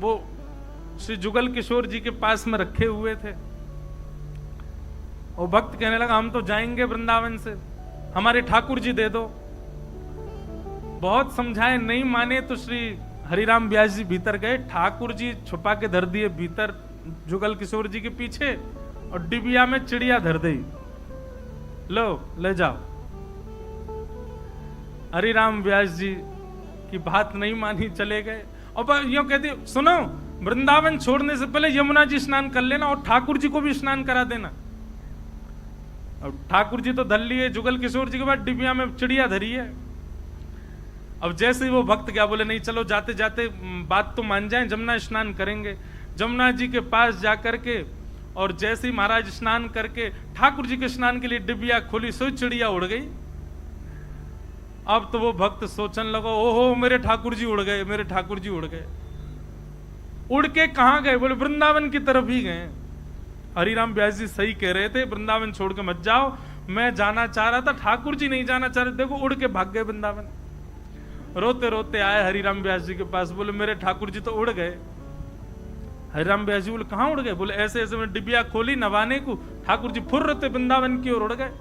वो श्री जुगल किशोर जी के पास में रखे हुए थे। और भक्त कहने लगा हम तो जाएंगे वृंदावन से, हमारे ठाकुर जी दे दो। बहुत समझाए नहीं माने तो श्री हरिराम व्यास जी भीतर गए, ठाकुर जी छुपा के धर दिए भीतर जुगल किशोर जी के पीछे, और डिबिया में चिड़िया धर दी, लो ले जाओ। हरिराम व्यास जी की बात नहीं मानी, चले गए। और यूं कहते सुनो, वृंदावन छोड़ने से पहले यमुना जी स्नान कर लेना और ठाकुर जी को भी स्नान करा देना। और ठाकुर जी तो धर लिए, जुगल किशोर जी के बाद डिबिया में चिड़िया धरी है। अब जैसे ही वो भक्त क्या बोले, नहीं चलो जाते जाते बात तो मान जाए, जमुना स्नान करेंगे। जमुना जी के पास जाकर के और जैसे ही महाराज स्नान करके ठाकुर जी के स्नान के लिए डिबिया खोली, सो चिड़िया उड़ गई। अब तो वो भक्त सोचने लगा, ओहो मेरे ठाकुर जी उड़ गए, मेरे ठाकुर जी उड़ गए। उड़ के कहां गए? बोले वृंदावन की तरफ ही गए। हरिराम व्यास जी सही कह रहे थे, वृंदावन छोड़ के मत जाओ, मैं जाना चाह रहा था, ठाकुर जी नहीं जाना चाह रहे, देखो उड़ के भाग गए वृंदावन। रोते रोते आए हरिराम व्यास जी के पास, बोले मेरे ठाकुर जी तो उड़ गए। हरिराम व्यास जी बोले कहां उड़ गए? बोले ऐसे ऐसे मैं डिबिया खोली नवाने को, ठाकुर जी फुर्र थे वृंदावन की ओर उड़ गए।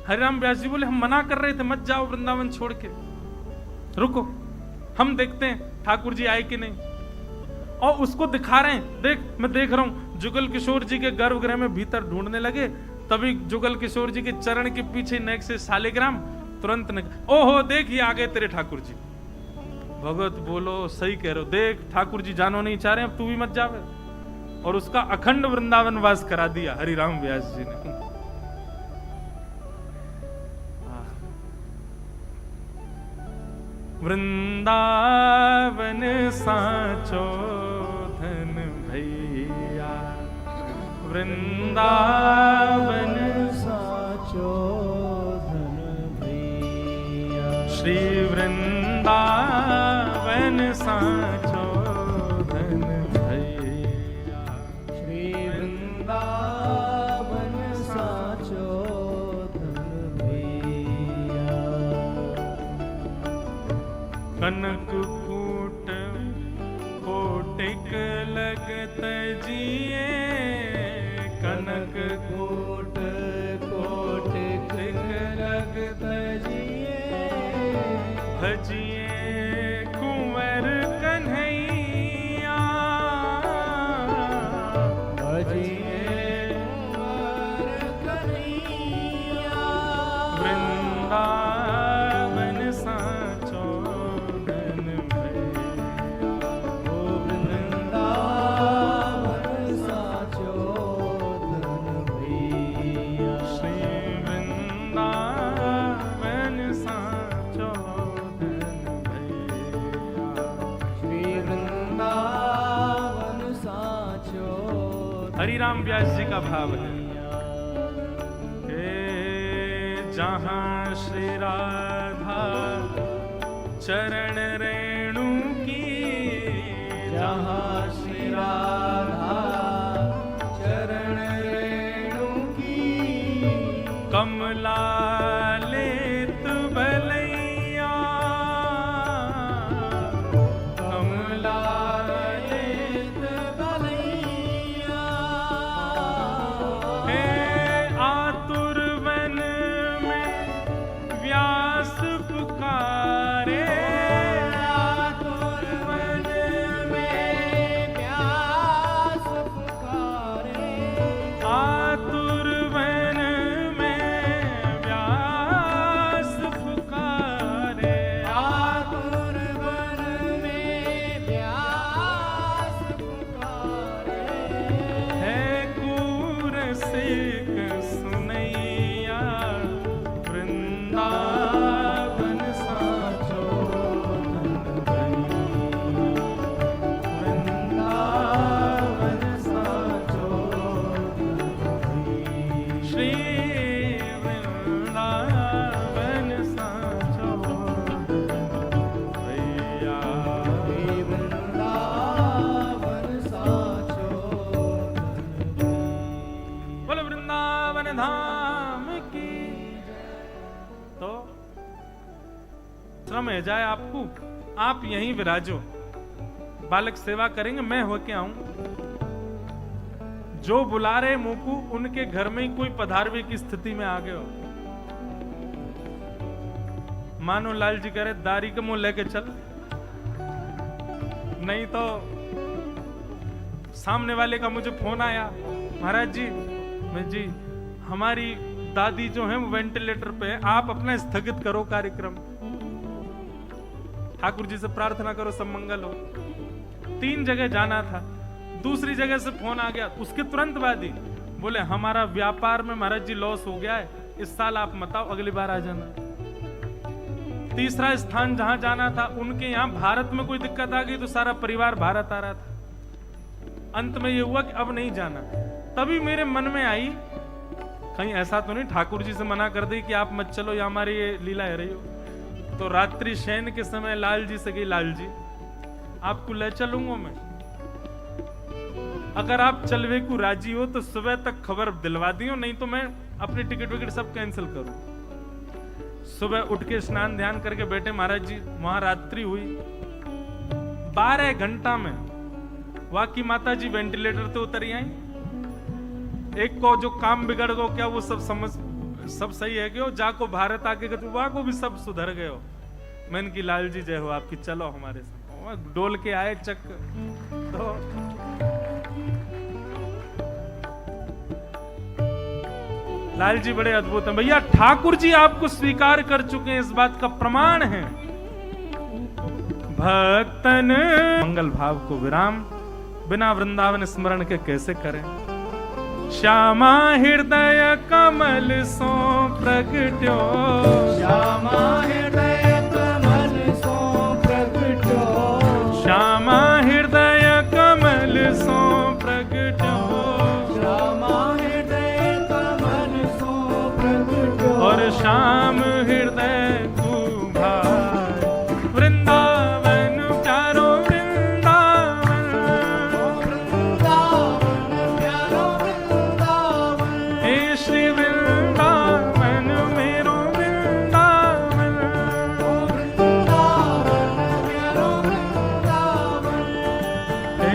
हरिराम व्यास जी बोले हम मना कर रहे थे मत जाओ वृंदावन छोड़ के, रुको हम देखते हैं ठाकुर जी आए कि नहीं। और उसको दिखा रहे हैं, देख मैं देख रहा हूं। जुगल किशोर जी के गर्भगृह में भीतर ढूंढने लगे, तभी जुगल किशोर जी के चरण के पीछे नेक से शालिग्राम तुरंत ओहो देख ये आ गए तेरे ठाकुर जी। भगवत बोलो सही कह रहे हो, देख ठाकुर जी जानो नहीं चाह रहे, अब तू भी मत जावे। और उसका अखंड वृंदावन वास करा दिया हरिराम व्यास जी ने। वृंदावन साचो धन भैया, वृंदावन साचो धन भैया, श्री वृंदावन साचो धन भैया, श्री वृंदावन साचो धन भैया। कनक कूट कोटिक लगत जिए, कनक कोट कोटिक लगत जिए, भजिए कुंवर कन्हैया, भजिए कुंवर कन्हैया, वृंदावन साचो धन भैया, ओ वृंदावन साचो धन भैया, श्री वृंदावन साचो धन भैया, श्री वृंदावन साचो हरिराम व्यास जी का भाव है हे जहां श्री राधा चरण रेणु की, जहाँ श्री राधा चरण रेणु की, कमला लेत भलैया, कमला लेत भलैया, हे आतुर वन में व्यास पुकारे, आतुर वन में व्यास पुकारे, आतुर वन में व्यास पुकारे, आतुर वन में व्यास पुकारे, है कूर सिक सुनैया, वृंदावन साचो धन भैया, वृंदावन साचो धन भैया, श्री वृंदावन साचो धन भैया, श्री वृंदावन साचो धन भैया। बोलो वृंदावन धाम की। तो श्रम है जाए आपको, आप यहीं विराजो, बालक सेवा करेंगे, मैं होके आऊंगा। जो बुला रहे मुकु, उनके घर में ही कोई पधारवे की स्थिति में आ गए हो। मानो लाल जी कह रहे दारी के मुंह लेके चल, नहीं तो सामने वाले का मुझे फोन आया, महाराज जी, मैं जी हमारी दादी जो है वो वेंटिलेटर पे है, आप अपना स्थगित करो कार्यक्रम, ठाकुर जी से प्रार्थना करो सब मंगल हो। 3 जगह जाना था, दूसरी जगह से फोन आ गया, उसके तुरंत बाद ही बोले हमारा व्यापार में महाराज जी लॉस हो गया है, इस साल आप मत आओ, अगली बार आ जाना। तीसरा स्थान जहां जाना था, उनके यहां भारत में कोई दिक्कत आ गई तो सारा परिवार भारत आ रहा था। अंत में ये हुआ कि अब नहीं जाना। तभी मेरे मन में आई, कहीं ऐसा तो नहीं ठाकुर जी से मना कर दी कि आप मत चलो, या हमारी ये लीला है रही हो। तो रात्रि शयन के समय लाल जी से गई, लाल जी आपको ले चलूंगा मैं, अगर आप चलवे को राजी हो तो सुबह तक खबर दिलवा दियो, नहीं तो मैं अपनी टिकट विकेट सब कैंसिल करूं। सुबह उठ के स्नान ध्यान करके बैठे महाराज जी, वहां रात्रि हुई। 12 घंटा में वाकी माता जी वेंटिलेटर तो उतर आई। एक को जो काम बिगड़ गो क्या वो सब समझ, सब सही है क्यों, जाको भारत आके वहां को भी सब सुधर गए हो। मैंने की लाल जी जय हो आपकी, चलो हमारे साथ। डोल के आए चक तो लाल जी बड़े अद्भुत हैं भैया। ठाकुर जी आपको स्वीकार कर चुके हैं, इस बात का प्रमाण है। भक्तन मंगल भाव को विराम बिना वृंदावन स्मरण के कैसे करें। श्यामा हृदय कमल सो प्रगट्यो, श्यामा हृदय कमल सो प्रगट्यो, श्यामा हृदय कमल सो प्रगट्यो, श्यामा हृदय कमल सो प्रगट्यो, और श्याम हृदय को भाई वृंदावन प्यारो वृंदावन, वृंदावन प्यारो वृंदावन, हे श्री वृंदावन मेरो वृंदावन, वृंदावन प्यारो वृंदावन, हे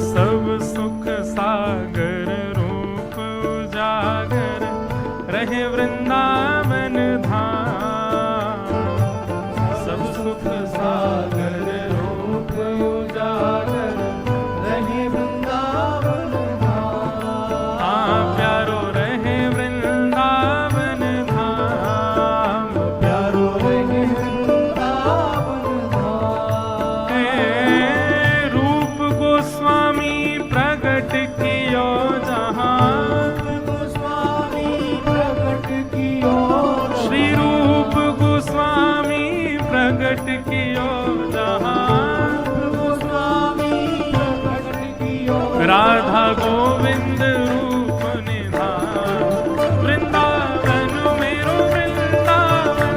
सब सुख सागर रूप उजागर रहे वृंदावन धाम, सब सुख सागर रूप उजागर रहे वृंदावन धाम, हाँ प्यारो रहे वृंदावन धाम, प्यारो रहे वृंदावन धाम, हे रूप गोस्वामी प्रगट कियो जहाँ, गोस्वामी प्रगट कियो, श्री रूप गोस्वामी प्रगट कियो जहाँ, गोस्वामी प्रगट कियो, राधा गोविंद रूप निधान, वृंदावन मेरो वृंदावन,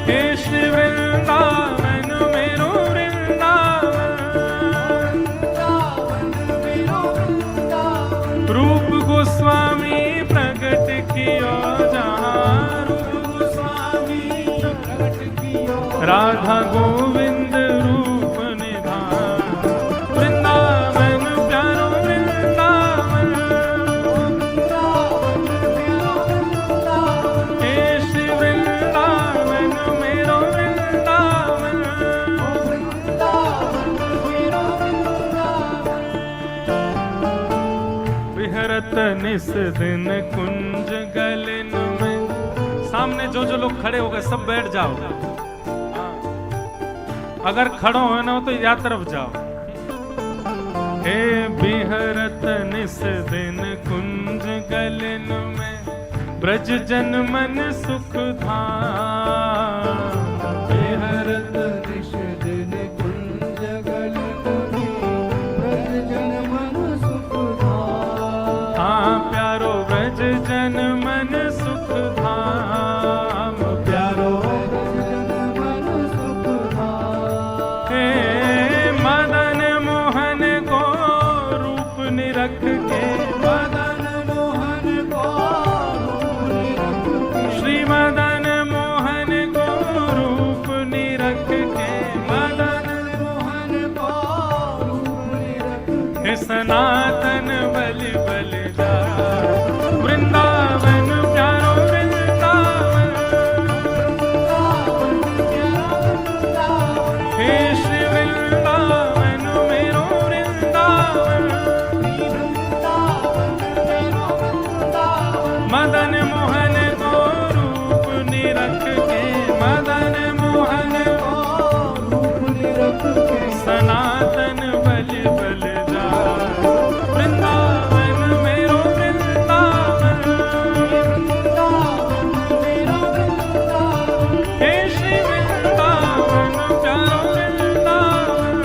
हे श्री वृंदावन मेरो वृंदावन, रूप गोस्वामी प्रगट कियो जहाँ, गोस्वामी प्रगट कियो, राधा गोविंद रूप निधान, वृंदावन प्यारो वृंदावन, हे श्री वृंदावन मेरो वृंदावन, विहरत निस दिन कुंज गलिन में। सामने जो जो लोग खड़े हो गए सब बैठ जाओ, अगर खड़ो हो ना तो या तरफ जाओ। हे बिहरत निस दिन कुंज गलिन में, ब्रज जन मन सुख धाम, बिहरत निश दिन कुंज गलिन में, ब्रज जन मन सुख धाम, हाँ प्यारो ब्रज जन मन सुख धाम, प्यारो ब्रज जन मन सुख धाम, हे मदन मोहन को रूप निरख के, मदन मोहन को रूप निरख के, श्री मदन मोहन को रूप सनातन बलि बलि जाए। वृंदावन प्यारो वृंदावन, हे श्री वृंदावन मेरो वृंदावन। मदन मोहन को रूप निरख के, मदन मोहन को रूप निरख के सनातन बलि बलि जाए। वृंदावन मेरो वृंदावन, हे श्री वृंदावन प्यारो वृंदावन।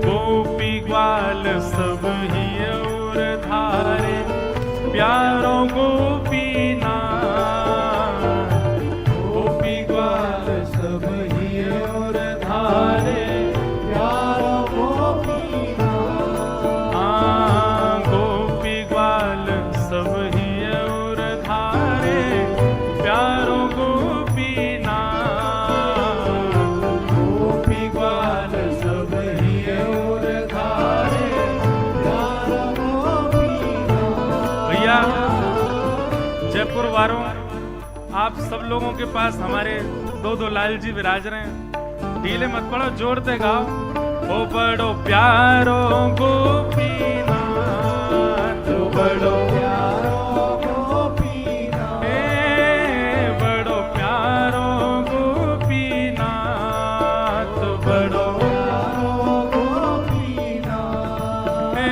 गोपी ग्वाल सब ही और धारे, प्यारो गोपीनाथ। गोपी ग्वाल सब ही और धारे, प्यारो गोपीनाथ। हाँ, गोपी ग्वाल सब ही और धारे, प्यारो गोपीनाथ। गोपी ग्वाल सब ही और धारे, प्यारो गोपीनाथ। भैया जयपुर वालों, आप सब लोगों के पास हमारे दो लाल जी विराज रहे हैं। ढीले मत पड़ो, जोर से गाओ। ओ बड़ो प्यारो गोपीनाथ, बड़ो प्यारो गोपीनाथ, हे बड़ो प्यारो गोपीनाथ, बड़ो प्यारो गोपीनाथ। हे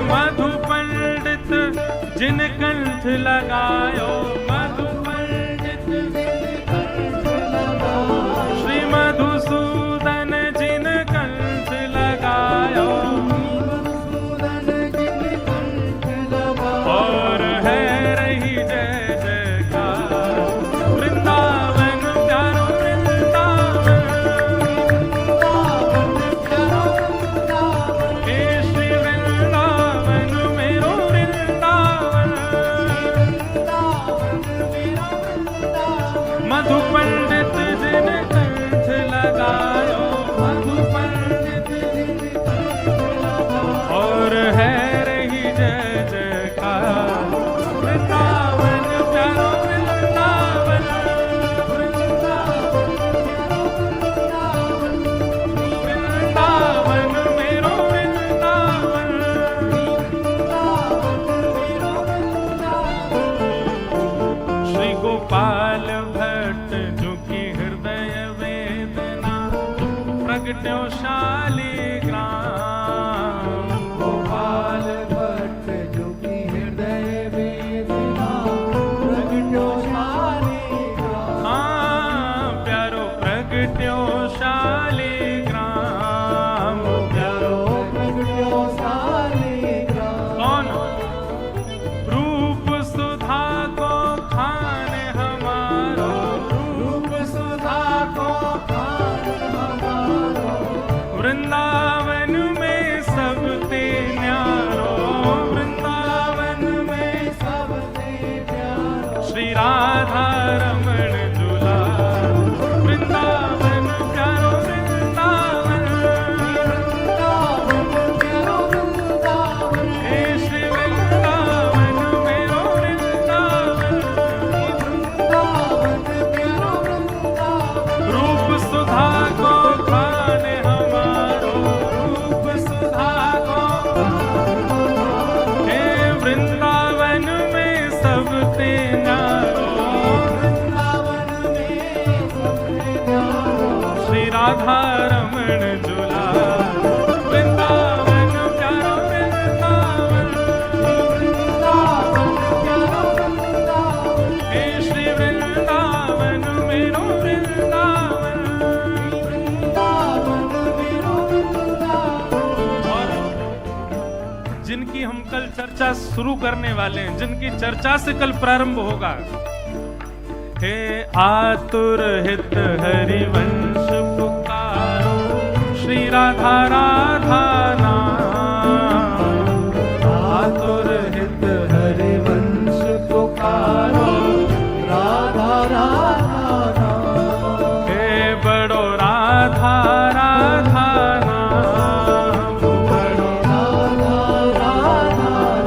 मधु पंडित जिन कंठ लगायो, मधु पंडित श्री मधुसूदन जिन कंठ लगायो। और है रही जय जयकार। वृंदावन प्यारो वृंदावन, हे श्री वृंदावन मेरो वृंदावन। मधु पंडित जिन कंठ लगायो, मधु पंडित और है रही जय जयकार। वृंदावन प्यारो वृंदावन, वृंदावन मेरो वृंदावन। श्री गोपाल भट्ट जो की हृदय वेदना, प्रगट्यो शालिग्राम। गोपाल भट्ट जो की हृदय वेदना, प्रगट्यो शालिग्राम। हाँ, प्यारो प्रगट्यो शालिग्राम। प्यारो प्रगट्यो शालिग्राम। कौन? रूप सुधा को खाने हमारो, रूप सुधा को खान हमारो, वृंदावन में सबते न्यारो। वृंदावन में सबसे प्यारो। श्री राधा रमण झूला। वृंदावन प्यारो वृंदावन, हे श्री वृंदावन मेरो वृंदावन। रूप सुधा को खाने हमारो, रूप सुधा को। हे वृंदावन में सबते न्यारो, श्री राधा रमण झूला। वृंदावन प्यारो वृंदावन, हे श्री वृंदावन मेरो वृंदावन। और जिनकी हम कल चर्चा शुरू करने वाले हैं, जिनकी चर्चा से कल प्रारंभ होगा, हे आतुर हित हरिवंश पुकारो, श्री राधा रानी